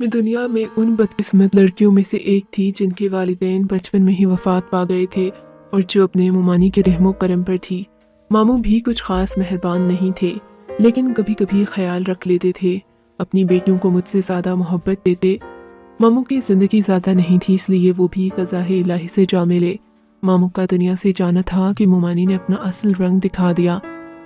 मैं दुनिया में उन बदकिस्मत लड़कियों में से एक थी जिनके वालिदैन बचपन में ही वफात पा गए थे और जो अपने मुमानी के रहमो करम पर थी। मामू भी कुछ खास मेहरबान नहीं थे, लेकिन कभी कभी ख्याल रख लेते थे। अपनी बेटियों को मुझसे ज़्यादा मोहब्बत देते। मामू की ज़िंदगी ज़्यादा नहीं थी, इसलिए वो भी क़ज़ा इलाही से जा मिले। मामू का दुनिया से जाना था कि मुमानी ने अपना असल रंग दिखा दिया।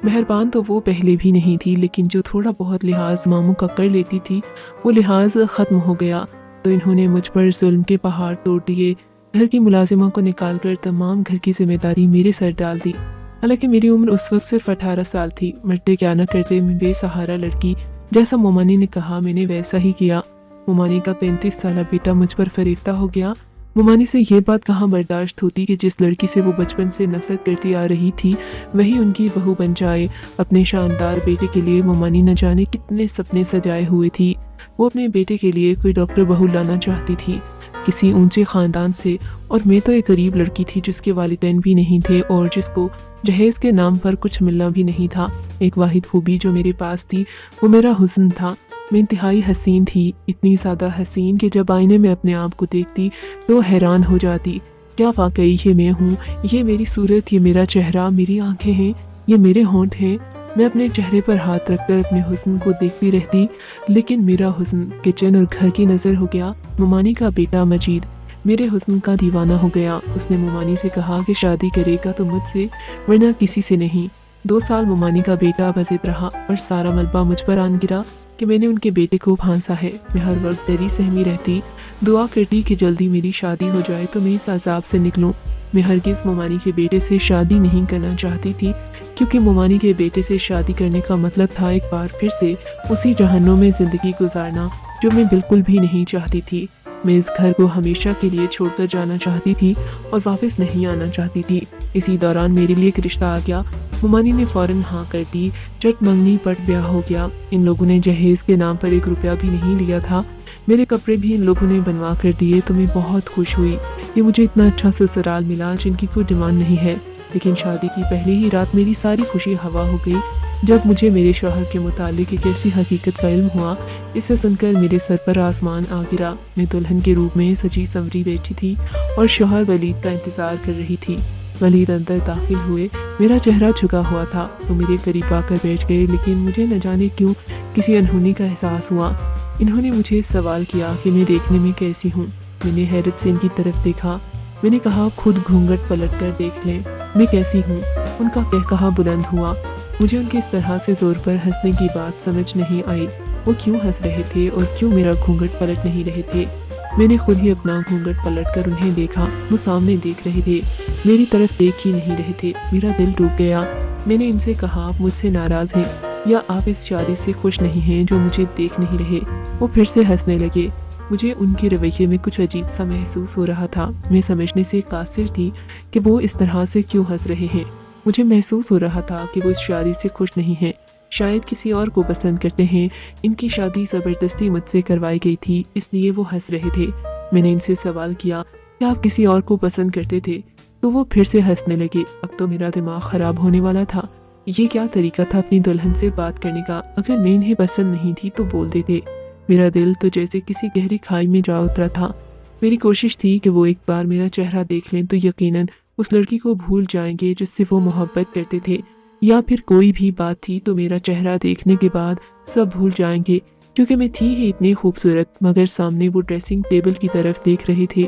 मेहरबान तो वो पहले भी नहीं थी, लेकिन जो थोड़ा बहुत लिहाज मामू का कर लेती थी वो लिहाज ख़त्म हो गया। तो इन्होंने मुझ पर जुल्म के पहाड़ तोड़ दिए। घर की मुलाजिमा को निकाल कर तमाम घर की जिम्मेदारी मेरे सर डाल दी। हालांकि मेरी उम्र उस वक्त सिर्फ 18 साल थी। मरते क्या न करते मैं बेसहारा लड़की, जैसा मुमानी ने कहा मैंने वैसा ही किया। मुमानी का 35 साला बेटा मुझ पर फरेफ्ता हो गया। मुमानी से ये बात कहाँ बर्दाश्त होती कि जिस लड़की से वो बचपन से नफरत करती आ रही थी वही उनकी बहू बन जाए। अपने शानदार बेटे के लिए मुमानी न जाने कितने सपने सजाए हुए थी। वो अपने बेटे के लिए कोई डॉक्टर बहू लाना चाहती थी, किसी ऊंचे ख़ानदान से, और मैं तो एक गरीब लड़की थी जिसके वालिदैन भी नहीं थे और जिसको जहेज़ के नाम पर कुछ मिलना भी नहीं था। एक वाहिद खूबी जो मेरे पास थी वो मेरा हुस्न था। मैं इंतहाई हसीन थी, इतनी ज़्यादा हसीन कि जब आईने में अपने आप को देखती तो हैरान हो जाती। क्या वाकई ये मैं हूँ? ये मेरी सूरत, ये मेरा चेहरा, मेरी आंखें हैं, ये मेरे होंठ हैं। मैं अपने चेहरे पर हाथ रखकर अपने हुस्न को देखती रहती, लेकिन मेरा हुस्न किचन और घर की नज़र हो गया। मुमानी का बेटा मजीद मेरे हुस्न का दीवाना हो गया। उसने मुमानी से कहा कि शादी करेगा तो मुझसे, वरना किसी से नहीं। 2 साल मुमानी का बेटा बजिद रहा और सारा मलबा मुझ पर आन गिरा कि मैंने उनके बेटे को फांसा है। मैं हर वक्त डरी सहमी रहती, दुआ करती कि जल्दी मेरी शादी हो जाए तो मैं इस अजाब से निकलूं। मैं हरगिज़ मुमानी के बेटे से शादी नहीं करना चाहती थी, क्योंकि मुमानी के बेटे से शादी करने का मतलब था एक बार फिर से उसी जहन्नुम में ज़िंदगी गुजारना जो मैं बिल्कुल भी नहीं चाहती थी। मैं इस घर को हमेशा के लिए छोड़कर जाना चाहती थी और वापस नहीं आना चाहती थी। इसी दौरान मेरे लिए एक रिश्ता आ गया। मुमानी ने फ़ौरन हाँ कर दी। चट मंगनी पट ब्याह हो गया। इन लोगों ने जहेज़ के नाम पर 1 रुपया भी नहीं लिया था। मेरे कपड़े भी इन लोगों ने बनवा कर दिए तो मैं बहुत खुश हुई कि मुझे इतना अच्छा ससुराल मिला जिनकी कोई डिमांड नहीं है। लेकिन शादी की पहली ही रात मेरी सारी खुशी हवा हो गई जब मुझे मेरे शौहर के मुतालिक एक ऐसी हकीकत का इल्म हुआ जिसे सुनकर मेरे सर पर आसमान आ गिरा। मैं दुल्हन के रूप में सजी संवरी बैठी थी और शौहर वलीद का इंतज़ार कर रही थी। वलीद अंदर दाखिल हुए। मेरा चेहरा झुका हुआ था। वो मेरे करीब आकर बैठ गए, लेकिन मुझे न जाने क्यों किसी अनहोनी का एहसास हुआ। इन्होंने मुझे सवाल किया कि मैं देखने में कैसी हूँ। मैंने हैरत से इनकी तरफ देखा। मैंने कहा खुद घूंघट पलट कर देख लें, मैं कैसी हूँ। उनका कहकहा बुलंद हुआ। मुझे उनकी इस तरह से ज़ोर पर हंसने की बात समझ नहीं आई। वो क्यों हंस रहे थे और क्यों मेरा घूंघट पलट नहीं रहे थे। मैंने खुद ही अपना घूंघट पलट कर उन्हें देखा। वो सामने देख रहे थे, मेरी तरफ देख ही नहीं रहे थे। मेरा दिल टूट गया। मैंने इनसे कहा आप मुझसे नाराज़ हैं या आप इस शादी से खुश नहीं हैं जो मुझे देख नहीं रहे। वो फिर से हंसने लगे। मुझे उनके रवैये में कुछ अजीब सा महसूस हो रहा था। मैं समझने से कासिर थी कि वो इस तरह से क्यों हंस रहे हैं। मुझे महसूस हो रहा था कि वो इस शादी से खुश नहीं हैं, शायद किसी और को पसंद करते हैं। इनकी शादी ज़बरदस्ती मुझसे करवाई गई थी, इसलिए वो हंस रहे थे। मैंने इनसे सवाल किया कि आप किसी और को पसंद करते थे, तो वो फिर से हंसने लगे। अब तो मेरा दिमाग ख़राब होने वाला था। ये क्या तरीका था अपनी दुल्हन से बात करने का? अगर मैं इन्हें पसंद नहीं थी तो बोल देते। मेरा दिल तो जैसे किसी गहरी खाई में जा उतरा था। मेरी कोशिश थी कि वो एक बार मेरा चेहरा देख लें तो यकीनन उस लड़की को भूल जाएंगे जिससे वो मोहब्बत करते थे, या फिर कोई भी बात थी तो मेरा चेहरा देखने के बाद सब भूल जाएंगे, क्योंकि मैं थी ही इतनी खूबसूरत। मगर सामने वो ड्रेसिंग टेबल की तरफ देख रहे थे।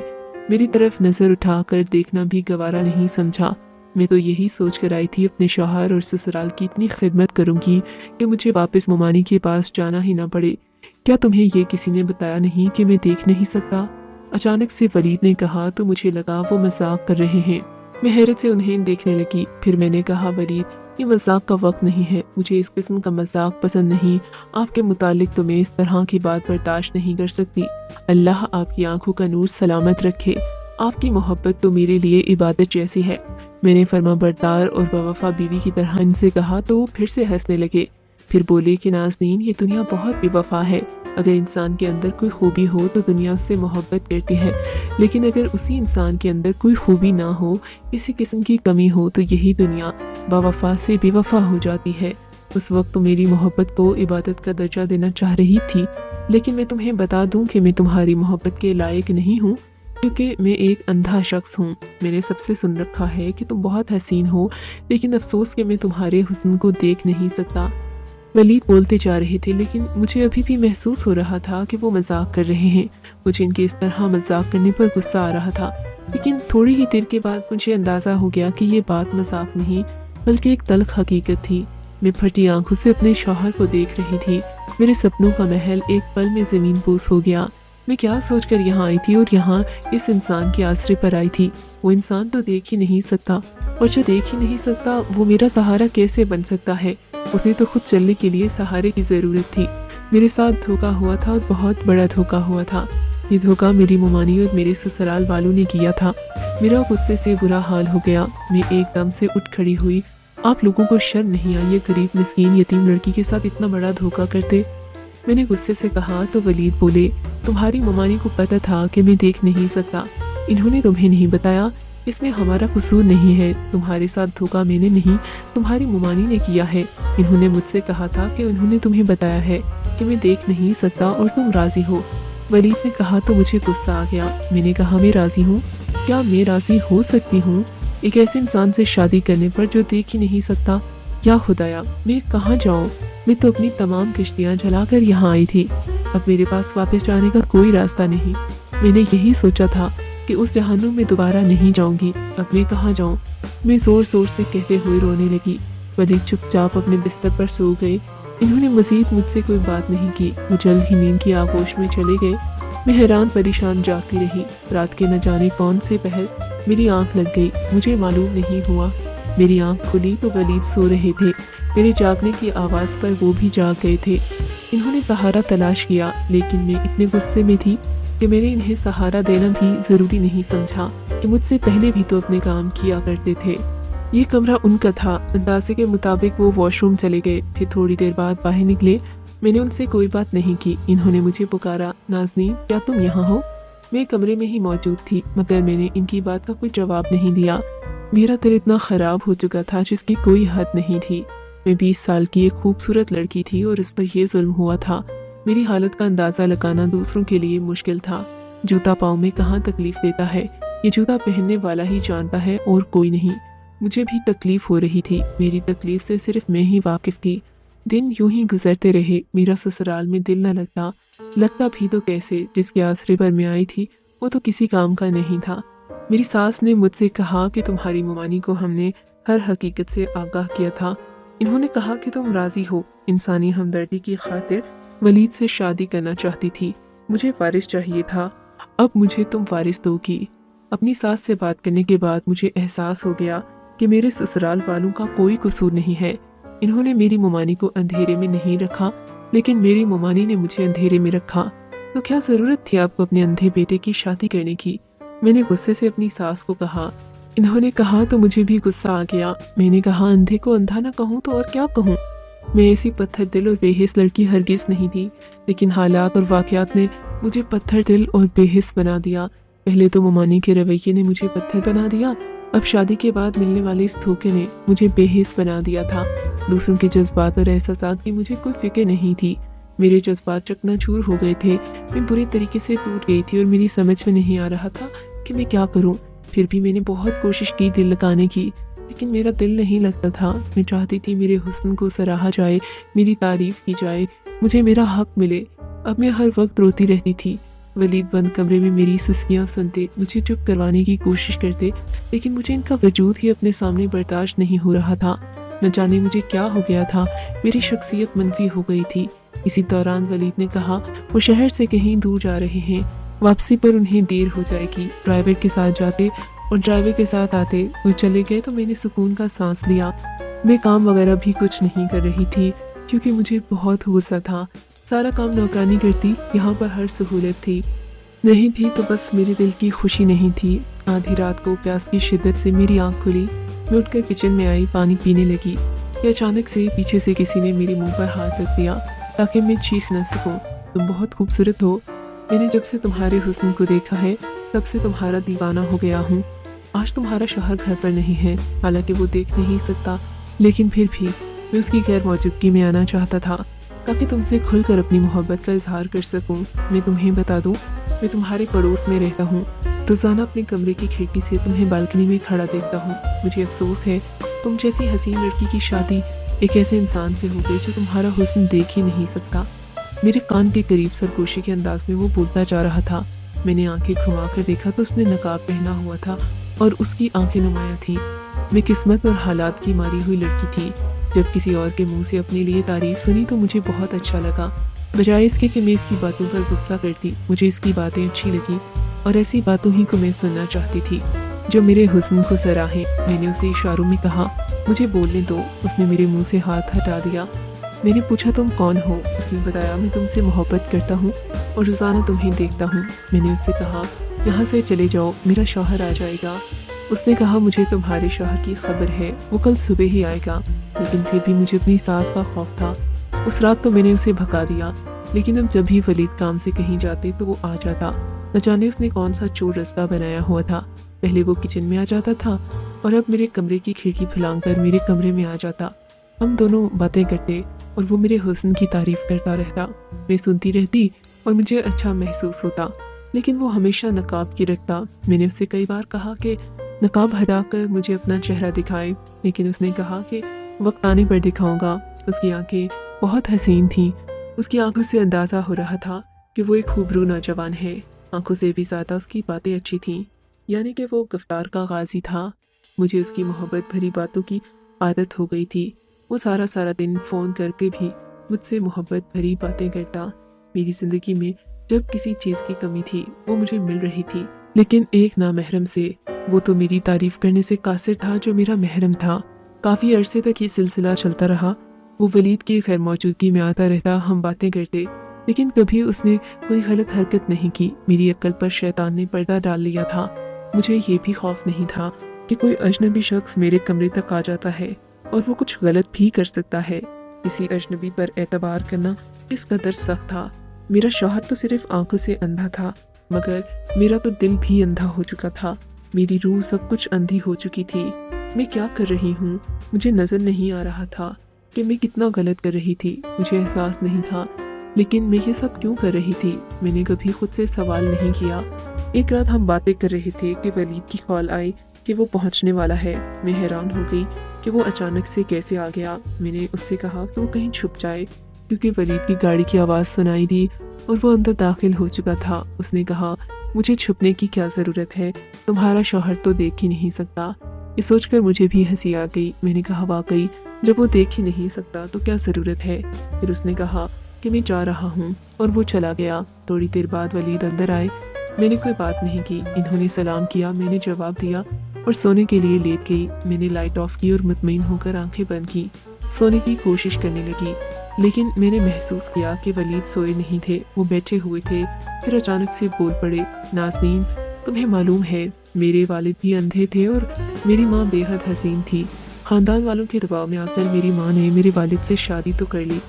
मेरी तरफ नज़र उठाकर देखना भी गवारा नहीं समझा। मैं तो यही सोच कर आई थी अपने शौहर और ससुराल की इतनी खिदमत करूंगी कि मुझे वापस मुमानी के पास जाना ही ना पड़े। क्या तुम्हें ये किसी ने बताया नहीं कि मैं देख नहीं सकता? अचानक से वलीद ने कहा तो मुझे लगा वो मजाक कर रहे हैं। मैं हैरत से उन्हें देखने लगी। फिर मैंने कहा वलीद, ये मजाक का वक्त नहीं है, मुझे इस किस्म का मजाक पसंद नहीं। आपके मुतालिक तो मैं इस तरह की बात बर्दाश्त नहीं कर सकती। अल्लाह आपकी आंखों का नूर सलामत रखे। आपकी मोहब्बत तो मेरे लिए इबादत जैसी है। मैंने फर्माबरदार और बवफा बीवी की तरह इनसे कहा तो वो फिर से हंसने लगे। फिर बोले कि नाज़नीन, ये दुनिया बहुत बेवफा है। अगर इंसान के अंदर कोई खूबी हो तो दुनिया उससे मोहब्बत करती है, लेकिन अगर उसी इंसान के अंदर कोई खूबी ना हो, किसी किस्म की कमी हो, तो यही दुनिया बावफा से बेवफा हो जाती है। उस वक्त तो मेरी मोहब्बत को इबादत का दर्जा देना चाह रही थी। लेकिन मैं तुम्हें बता दूं कि मैं तुम्हारी मोहब्बत के लायक नहीं हूँ, क्योंकि मैं एक अंधा शख्स हूँ। मैंने सबसे सुन रखा है कि तुम बहुत हसीन हो, लेकिन अफसोस कि मैं तुम्हारे हुस्न को देख नहीं सकता। वलीद बोलते जा रहे थे, लेकिन मुझे अभी भी महसूस हो रहा था कि वो मजाक कर रहे हैं। मुझे इनके इस तरह मजाक करने पर गुस्सा आ रहा था, लेकिन थोड़ी ही देर के बाद मुझे अंदाज़ा हो गया कि ये बात मजाक नहीं बल्कि एक तल्ख हकीकत थी। मैं फटी आंखों से अपने शौहर को देख रही थी। मेरे सपनों का महल एक पल में ज़मीन बोस हो गया। मैं क्या सोचकर यहाँ आई थी और यहाँ इस इंसान के आसरे पर आई थी। वो इंसान तो देख ही नहीं सकता, और जो देख ही नहीं सकता वो मेरा सहारा कैसे बन सकता है। उसे तो खुद चलने के लिए सहारे की ज़रूरत थी। मेरे साथ धोखा हुआ था और बहुत बड़ा धोखा हुआ था। ये धोखा मेरी मुमानी और मेरे ससुराल वालों ने किया था। मेरा गुस्से से बुरा हाल हो गया। मैं एकदम से उठ खड़ी हुई। आप लोगों को शर्म नहीं आई ये गरीब मिस्कीन यतीम लड़की के साथ इतना बड़ा धोखा करते? मैंने गुस्से से कहा तो वलीद बोले, तुम्हारी मुमानी को पता था कि मैं देख नहीं सकता। इन्होंने तुम्हें नहीं बताया, इसमें हमारा कसूर नहीं है। तुम्हारे साथ धोखा मैंने नहीं, तुम्हारी मुमानी ने किया है। इन्होंने मुझसे कहा था कि उन्होंने तुम्हें बताया है कि मैं देख नहीं सकता और तुम राजी हो। वलीद ने कहा तो मुझे गुस्सा आ गया। मैंने कहा मैं राजी हूँ? क्या मैं राजी हो सकती हूँ एक ऐसे इंसान से शादी करने पर जो देख ही नहीं सकता? या खुदाया, मैं कहाँ जाऊँ? मैं तो अपनी तमाम किश्तियाँ जलाकर यहाँ आई थी। अब मेरे पास वापस जाने का कोई रास्ता नहीं। मैंने यही सोचा था कि उस जहन्नुम में दोबारा नहीं जाऊंगी। अब मैं कहाँ जाऊँ? मैं जोर जोर से कहते हुए रोने लगी। वलीद चुपचाप अपने बिस्तर पर सो गए। इन्होंने मजीद मुझसे कोई बात नहीं की। वो जल्द ही नींद की आगोश में चले गए। मैं हैरान परेशान जागती रही। रात के न जाने कौन से पहर मेरी आंख लग गई, मुझे मालूम नहीं हुआ। मेरी आंख खुली तो वलीद सो रहे थे। मेरे जागने की आवाज़ पर वो भी जाग गए थे। इन्होंने सहारा तलाश किया, लेकिन मैं इतने गुस्से में थी कि मैंने इन्हें सहारा देना भी ज़रूरी नहीं समझा कि मुझसे पहले भी तो अपने काम किया करते थे। ये कमरा उनका था। अंदाजे के मुताबिक वो वॉशरूम चले गए। फिर थोड़ी देर बाद बाहर निकले। मैंने उनसे कोई बात नहीं की। इन्होंने मुझे पुकारा, नाज़नीन क्या तुम यहाँ हो? मैं कमरे में ही मौजूद थी, मगर मैंने इनकी बात का कोई जवाब नहीं दिया। मेरा दिल इतना ख़राब हो चुका था जिसकी कोई हद नहीं थी। मैं 20 साल की एक खूबसूरत लड़की थी और इस पर यह जुल्म हुआ था। मेरी हालत का अंदाज़ा लगाना दूसरों के लिए मुश्किल था। जूता पाँव में कहाँ तकलीफ देता है, ये जूता पहनने वाला ही जानता है और कोई नहीं। मुझे भी तकलीफ हो रही थी। मेरी तकलीफ से सिर्फ मैं ही वाकिफ थी। दिन यूं ही गुजरते रहे। मेरा ससुराल में दिल न लगता भी तो कैसे। जिसके आसरे पर मैं आई थी वो तो किसी काम का नहीं था। मेरी सास ने मुझसे कहा कि तुम्हारी मुमानी को हमने हर हकीकत से आगाह किया था। इन्होंने कहा कि तुम राजी हो। इंसानी हमदर्दी की खातिर वलीद से शादी करना चाहती थी। मुझे वारिस चाहिए था। अब मुझे तुम वारिस दोगी। अपनी सास से बात करने के बाद मुझे एहसास हो गया कि मेरे ससुराल वालों का कोई कसूर नहीं है। इन्होंने मेरी मुमानी को अंधेरे में नहीं रखा, लेकिन मेरी मुमानी ने मुझे अंधेरे में रखा। तो क्या ज़रूरत थी आपको अपने अंधे बेटे की शादी करने की? मैंने गुस्से से अपनी सास को कहा। इन्होंने कहा तो मुझे भी गुस्सा आ गया। मैंने कहा अंधे को अंधा ना कहूँ तो और क्या कहूँ? मैं ऐसी पत्थर दिल और बेहिस लड़की हरगिज़ नहीं थी, लेकिन हालात और वाक़यात ने मुझे पत्थर दिल और बेहिस बना दिया। पहले तो मुमानी के रवैये ने मुझे पत्थर बना दिया, अब शादी के बाद मिलने वाले इस धोखे ने मुझे बेहिस बना दिया था। दूसरों के जज्बात और एहसासात की मुझे कोई फिक्र नहीं थी। मेरे जज्बात चकनाचूर हो गए थे। मैं बुरे तरीके से टूट गई थी और मेरी समझ में नहीं आ रहा था कि मैं क्या करूं। फिर भी मैंने बहुत कोशिश की दिल लगाने की, लेकिन मेरा दिल नहीं लगता था। मैं चाहती थी मेरे हुस्न को सराहा जाए, मेरी तारीफ की जाए, मुझे मेरा हक मिले। अब मैं हर वक्त रोती रहती थी। वलीद बंद कमरे में मेरी सुस्कियाँ सुनते, मुझे चुप करवाने की कोशिश करते, लेकिन मुझे इनका वजूद ही अपने सामने बर्दाश्त नहीं हो रहा था। न जाने मुझे क्या हो गया था, मेरी शख्सियत मनफी हो गई थी। इसी दौरान वलीद ने कहा वो शहर से कहीं दूर जा रहे हैं, वापसी पर उन्हें देर हो जाएगी। ड्राइवर के साथ जाते और ड्राइवर के साथ आते। वो चले गए तो मैंने सुकून का सांस लिया। मैं काम वगैरह भी कुछ नहीं कर रही थी क्योंकि मुझे बहुत गुस्सा था। सारा काम नौकरानी करती, यहाँ पर हर सहूलत थी। नहीं थी तो बस मेरे दिल की खुशी नहीं थी। आधी रात को प्यास की शिद्दत से मेरी आंख खुली। मैं उठकर किचन में आई, पानी पीने लगी कि अचानक से पीछे से किसी ने मेरे मुंह पर हाथ रख दिया ताकि मैं चीख न सकूं। तुम बहुत खूबसूरत हो। मैंने जब से तुम्हारे हुस्न को देखा है तब से तुम्हारा दीवाना हो गया हूँ। आज तुम्हारा शौहर घर पर नहीं है, हालांकि वो देख नहीं सकता, लेकिन फिर भी मैं उसकी गैर मौजूदगी में आना चाहता था। ताकि तुमसे खुलकर अपनी मोहब्बत का इजहार कर सकूं। मैं तुम्हें बता दूं, मैं तुम्हारे पड़ोस में रहता हूँ। रोज़ाना अपने कमरे की खिड़की से तुम्हें बालकनी में खड़ा देखता हूँ। मुझे अफसोस है तुम जैसी हसीन लड़की की शादी एक ऐसे इंसान से हो गई जो तुम्हारा हुस्न देख ही नहीं सकता। मेरे कान के करीब सरगोशी के अंदाज में वो बोलता जा रहा था। मैंने आंखें घुमाकर देखा तो उसने नकाब पहना हुआ था और उसकी आंखें नुमाया थी। मैं किस्मत और हालात की मारी हुई लड़की थी। जब किसी और के मुंह से अपने लिए तारीफ सुनी तो मुझे बहुत अच्छा लगा। बजाय इसके कि मैं इसकी बातों पर गुस्सा करती, मुझे इसकी बातें अच्छी लगी और ऐसी बातों ही को मैं सुनना चाहती थी जो मेरे हुस्न को सराहे। मैंने उसे इशारों में कहा, मुझे बोलने दो। उसने मेरे मुंह से हाथ हटा दिया। मैंने पूछा, तुम कौन हो? उसने बताया, मैं तुमसे मोहब्बत करता हूँ और रोज़ाना तुम्हें देखता हूँ। मैंने उससे कहा, यहाँ से चले जाओ, मेरा शौहर आ जाएगा। उसने कहा, मुझे तुम्हारे शौहर की खबर है, वो कल सुबह ही आएगा। लेकिन फिर भी मुझे अपनी सास का खौफ था। उस रात तो मैंने उसे भगा दिया, लेकिन अब जब भी वलीद काम से कहीं जाते तो वो आ जाता। न जाने उसने कौन सा चोर रास्ता बनाया हुआ था। पहले वो किचन में आ जाता था और अब मेरे कमरे की खिड़की फैलाकर मेरे कमरे में आ जाता। हम दोनों बातें करते और वो मेरे हुस्न की तारीफ करता रहता। मैं सुनती रहती और मुझे अच्छा महसूस होता, लेकिन वो हमेशा नकाब की रखता। मैंने उससे कई बार कहा कि नकाब हटाकर मुझे अपना चेहरा दिखाए, लेकिन उसने कहा कि वक्त आने पर दिखाऊंगा। उसकी आंखें बहुत हसीन थीं। उसकी आंखों से अंदाज़ा हो रहा था कि वो एक खूबरू नौजवान है। आंखों से भी ज़्यादा उसकी बातें अच्छी थीं, यानी कि वो गिरफ्तार का गाजी था। मुझे उसकी मोहब्बत भरी बातों की आदत हो गई थी। वो सारा सारा दिन फ़ोन करके भी मुझसे मोहब्बत भरी बातें करता। मेरी ज़िंदगी में जब किसी चीज़ की कमी थी वो मुझे मिल रही थी, लेकिन एक नामहरम से। वो तो मेरी तारीफ करने से कासिर था जो मेरा महरम था। काफ़ी अरसे तक ये सिलसिला चलता रहा। वो वलीद की खैर मौजूदगी में आता रहता, हम बातें करते, लेकिन कभी उसने कोई गलत हरकत नहीं की। मेरी अक्ल पर शैतान ने पर्दा डाल लिया था। मुझे ये भी खौफ नहीं था कि कोई अजनबी शख्स मेरे कमरे तक आ जाता है और वो कुछ गलत भी कर सकता है। किसी अजनबी पर एतबार करना इस कदर सख्त था। मेरा शौहर तो सिर्फ आंखों से अंधा था, मगर मेरा तो दिल भी अंधा हो चुका था। मेरी रूह सब कुछ अंधी हो चुकी थी। मैं क्या कर रही हूँ? मुझे नजर नहीं आ रहा था कि मैं कितना गलत कर रही थी। मुझे एहसास नहीं था, लेकिन मैं ये सब क्यों कर रही थी? मैंने कभी खुद से सवाल नहीं किया। एक रात हम बातें कर रहे थे कि वलीद की कॉल आई कि वो पहुंचने वाला है। मैं हैरान हो गई कि वो अचानक से कैसे आ गया। मैंने उससे कहा कि वो कहीं छुप जाए, क्योंकि वलीद की गाड़ी की आवाज़ सुनाई दी और वो अंदर दाखिल हो चुका था। उसने कहा, मुझे छुपने की क्या ज़रूरत है, तुम्हारा शौहर तो देख ही नहीं सकता। ये सोचकर मुझे भी हंसी आ गई। मैंने कहा, वाकई जब वो देख ही नहीं सकता तो क्या ज़रूरत है। फिर उसने कहा कि मैं जा रहा हूँ और वो चला गया। थोड़ी देर बाद वलीद अंदर आए। मैंने कोई बात नहीं की। इन्होंने सलाम किया, मैंने जवाब दिया और सोने के लिए लेट गई। मैंने लाइट ऑफ की और मुतमईन होकर आंखें बंद की। सोने की कोशिश करने लगी, लेकिन मैंने महसूस किया कि वलीद सोए नहीं थे, वो बैठे हुए थे। फिर अचानक से बोल पड़े, नाज़नीन, तुम्हें मालूम है मेरे वालिद भी अंधे थे और मेरी माँ बेहद हसीन थी। ख़ानदान वालों के दबाव में आकर मेरी माँ ने मेरे वालिद से शादी तो कर ली,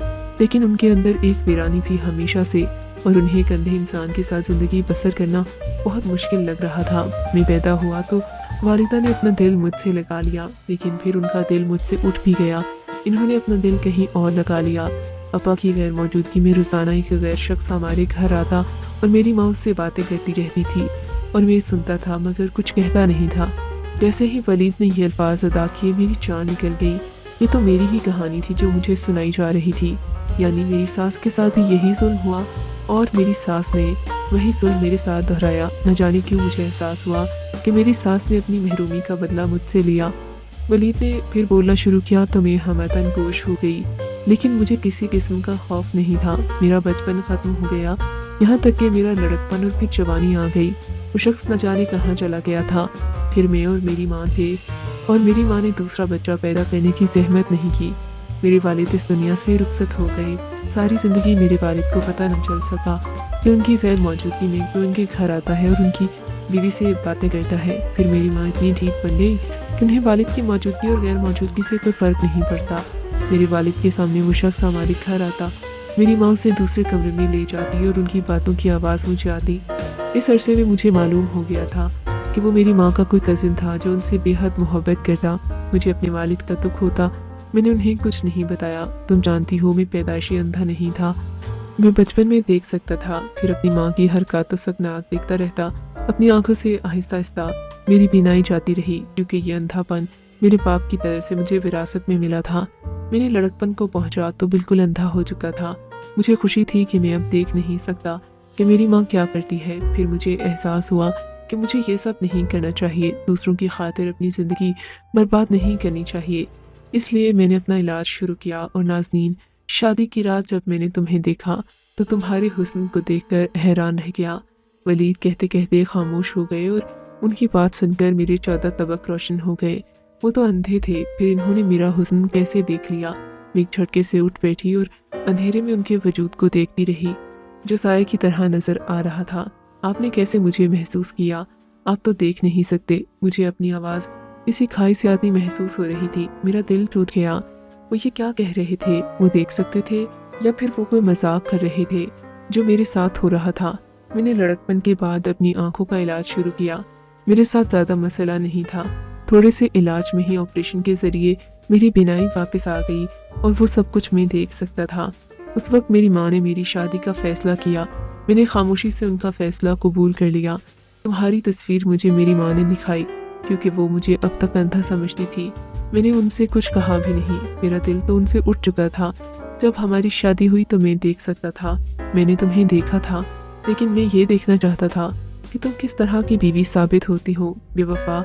लेकिन उनके अंदर एक वीरानी भी हमेशा से, और उन्हें एक अंधे इंसान के साथ ज़िंदगी बसर करना बहुत मुश्किल लग रहा था। मैं पैदा हुआ तो वालिदा ने अपना दिल मुझसे लगा लिया, लेकिन फिर उनका दिल मुझसे उठ भी गया। इन्होंने अपना दिल कहीं और लगा लिया। पापा की गैर मौजूदगी में रोज़ाना एक गैर शख्स हमारे घर आता और मेरी माँ उससे बातें करती रहती थी और मैं सुनता था, मगर कुछ कहता नहीं था। जैसे ही वलीद ने ये अल्फाज अदा किए, मेरी जान निकल गई। ये तो मेरी ही कहानी थी जो मुझे सुनाई जा रही थी, यानी मेरी सास के साथ भी यही जुल्म हुआ और मेरी सास ने वही जुल्म मेरे साथ दोहराया। न जाने क्यों मुझे एहसास हुआ कि मेरी सास ने अपनी महरूमी का बदला मुझसे लिया। वलीद ने फिर बोलना शुरू किया तो मैं हमतन गोश हो गई, लेकिन मुझे किसी किस्म का खौफ नहीं था। मेरा बचपन ख़त्म हो गया, यहाँ तक कि मेरा लड़कपन और फिर जवानी आ गई। वो शख्स न जाने कहाँ चला गया था। फिर मैं और मेरी माँ थे, और मेरी माँ ने दूसरा बच्चा पैदा करने की जहमत नहीं की। मेरे वालिद इस दुनिया से रुखसत हो गए। सारी ज़िंदगी मेरे वालिद को पता न चल सका कि उनकी गैर मौजूदगी में कोई उनके घर आता है और उनकी बीवी से बातें करता है। फिर मेरी माँ इतनी ठीक बन गई कि उन्हें वालिद की मौजूदगी और गैर मौजूदगी से कोई फ़र्क नहीं पड़ता। मेरे वालिद के सामने वो शख्स हमारे घर आता, मेरी माँ उसे दूसरे कमरे में ले जाती और उनकी बातों की आवाज़ मुझे आती। इस अरसे में मुझे मालूम हो गया था कि वो मेरी माँ का कोई कज़िन था जो उनसे बेहद मोहब्बत करता। मुझे अपने वालिद का दुख होता میں نے انہیں کچھ نہیں بتایا۔ تم جانتی ہو میں پیدائشی اندھا نہیں تھا، میں بچپن میں دیکھ سکتا تھا، پھر اپنی ماں کی حرکات و سکنات دیکھتا رہتا۔ اپنی آنکھوں سے آہستہ آہستہ میری بینائی جاتی رہی، کیونکہ یہ اندھا پن میرے باپ کی طرف سے مجھے وراثت میں ملا تھا۔ میں نے لڑکپن کو پہنچا تو بالکل اندھا ہو چکا تھا۔ مجھے خوشی تھی کہ میں اب دیکھ نہیں سکتا کہ میری ماں کیا کرتی ہے۔ پھر مجھے احساس ہوا کہ مجھے یہ سب نہیں کرنا چاہیے، دوسروں کی خاطر اپنی زندگی برباد نہیں کرنی چاہیے۔ اس لیے میں نے اپنا علاج شروع کیا۔ اور نازنین، شادی کی رات جب میں نے تمہیں دیکھا تو تمہارے حسن کو دیکھ کر حیران رہ گیا۔ ولید کہتے کہتے خاموش ہو گئے اور ان کی بات سن کر میرے 14 طبق روشن ہو گئے۔ وہ تو اندھے تھے، پھر انہوں نے میرا حسن کیسے دیکھ لیا؟ میں ایک جھٹکے سے اٹھ بیٹھی اور اندھیرے میں ان کے وجود کو دیکھتی رہی، جو سائے کی طرح نظر آ رہا تھا۔ آپ نے کیسے مجھے محسوس کیا؟ آپ تو دیکھ نہیں سکتے۔ مجھے اپنی آواز کسی کھائی سے آتی محسوس ہو رہی تھی۔ میرا دل ٹوٹ گیا۔ وہ یہ کیا کہہ رہے تھے؟ وہ دیکھ سکتے تھے یا پھر وہ کوئی مذاق کر رہے تھے جو میرے ساتھ ہو رہا تھا؟ میں نے لڑکپن کے بعد اپنی آنکھوں کا علاج شروع کیا۔ میرے ساتھ زیادہ مسئلہ نہیں تھا، تھوڑے سے علاج میں ہی آپریشن کے ذریعے میری بینائی واپس آ گئی اور وہ سب کچھ میں دیکھ سکتا تھا۔ اس وقت میری ماں نے میری شادی کا فیصلہ کیا۔ میں نے خاموشی سے ان کا فیصلہ قبول کر لیا۔ تمہاری تصویر مجھے میری ماں نے دکھائی، کیونکہ وہ مجھے اب تک اندھا سمجھتی تھی۔ میں نے ان سے کچھ کہا بھی نہیں، میرا دل تو ان سے اٹھ چکا تھا۔ جب ہماری شادی ہوئی تو میں دیکھ سکتا تھا، میں نے تمہیں دیکھا تھا، لیکن میں یہ دیکھنا چاہتا تھا کہ تم کس طرح کی بیوی ثابت ہوتی ہو، بے وفا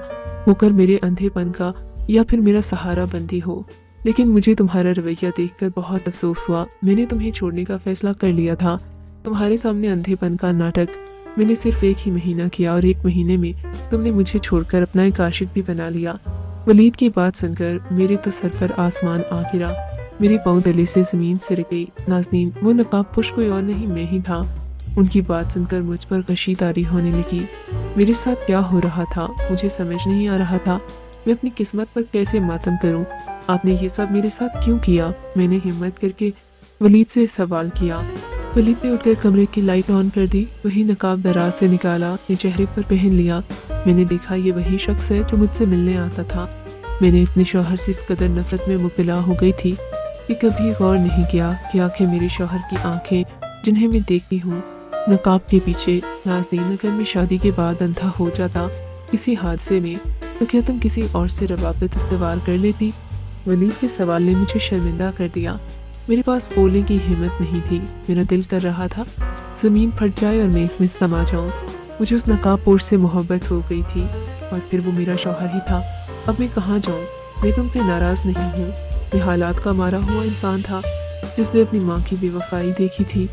ہو کر میرے اندھے پن کا یا پھر میرا سہارا بنتی ہو۔ لیکن مجھے تمہارا رویہ دیکھ کر بہت افسوس ہوا۔ میں نے تمہیں چھوڑنے کا فیصلہ کر لیا تھا۔ تمہارے سامنے اندھے پن کا ناٹک میں نے صرف ایک ہی مہینہ کیا اور ایک مہینے میں تم نے مجھے چھوڑ کر اپنا ایک عاشق بھی بنا لیا۔ ولید کی بات سن کر میرے تو سر پر آسمان آ گرا، میرے پاؤں تلے سے زمین سرک گئی۔ نازنین، وہ نقاب پوش کوئی اور نہیں، میں ہی تھا۔ ان کی بات سن کر مجھ پر غشی طاری ہونے لگی۔ میرے ساتھ کیا ہو رہا تھا مجھے سمجھ نہیں آ رہا تھا۔ میں اپنی قسمت پر کیسے ماتم کروں؟ آپ نے یہ سب میرے ساتھ کیوں کیا؟ میں نے ہمت کر کے ولید سے سوال کیا۔ ولید نے اٹھ کر کمرے کی لائٹ آن کر دی، وہی نقاب دراز سے نکالا، اپنے چہرے پر پہن لیا۔ میں نے دیکھا یہ وہی شخص ہے جو مجھ سے ملنے آتا تھا۔ میں نے اپنے شوہر سے اس قدر نفرت میں مبتلا ہو گئی تھی کہ کبھی غور نہیں کیا کہ آنکھیں میرے شوہر کی آنکھیں جنہیں میں دیکھتی ہوں نقاب کے پیچھے۔ نازنین، اگر میں شادی کے بعد اندھا ہو جاتا کسی حادثے میں تو کیا تم کسی اور سے روابط استوار کر لیتی؟ ولید کے سوال نے مجھے شرمندہ کر دیا۔ میرے پاس بولنے کی ہمت نہیں تھی۔ میرا دل کر رہا تھا زمین پھٹ جائے اور میں اس میں سما جاؤں۔ مجھے اس نقاب پوش سے محبت ہو گئی تھی اور پھر وہ میرا شوہر ہی تھا۔ اب میں کہاں جاؤں؟ میں تم سے ناراض نہیں ہوں۔ میں حالات کا مارا ہوا انسان تھا جس نے اپنی ماں کی بے وفائی دیکھی تھی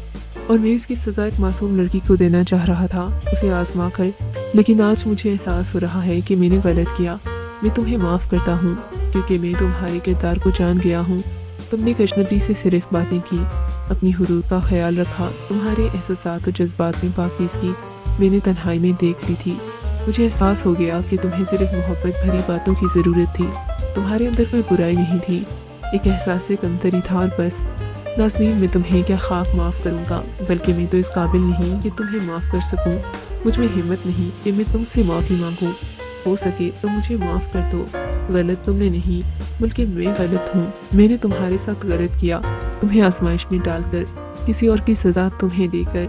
اور میں اس کی سزا ایک معصوم لڑکی کو دینا چاہ رہا تھا، اسے آزما کر۔ لیکن آج مجھے احساس ہو رہا ہے کہ میں نے غلط کیا۔ میں تمہیں معاف کرتا ہوں کیونکہ میں تمہارے کردار کو جان گیا ہوں۔ تم نے ایک اجنبی سے صرف باتیں کی، اپنی حدود کا خیال رکھا، تمہارے احساسات و جذبات میں پاکیزگی میں نے تنہائی میں دیکھ لی تھی۔ مجھے احساس ہو گیا کہ تمہیں صرف محبت بھری باتوں کی ضرورت تھی، تمہارے اندر کوئی برائی نہیں تھی، ایک احساس سے کمتری تھا اور بس۔ نازنین، میں تمہیں کیا خاک معاف کروں گا، بلکہ میں تو اس قابل نہیں کہ تمہیں معاف کر سکوں۔ مجھ میں ہمت نہیں کہ میں تم سے معافی مانگوں۔ ہو سکے تو مجھے معاف کر دو۔ غلط تم نے نہیں بلکہ میں غلط ہوں۔ میں نے تمہارے ساتھ غلط کیا، تمہیں آزمائش میں ڈال کر، کسی اور کی سزا تمہیں دے کر۔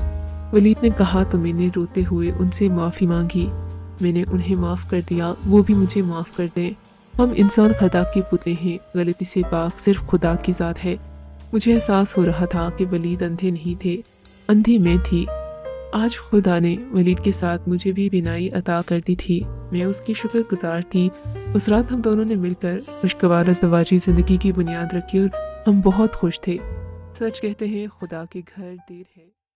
ولید نے کہا تو میں نے روتے ہوئے ان سے معافی مانگی۔ میں نے انہیں معاف کر دیا، وہ بھی مجھے معاف کر دیں۔ ہم انسان خطا کے پتلے ہیں، غلطی سے پاک صرف خدا کی ذات ہے۔ مجھے احساس ہو رہا تھا کہ ولید اندھے نہیں تھے، اندھی میں تھی۔ آج خدا نے ولید کے ساتھ مجھے بھی بینائی عطا کر دی تھی، میں اس کی شکر گزار تھی۔ اس رات ہم دونوں نے مل کر خوشگوار ازدواجی زندگی کی بنیاد رکھی اور ہم بہت خوش تھے۔ سچ کہتے ہیں خدا کے گھر دیر ہے۔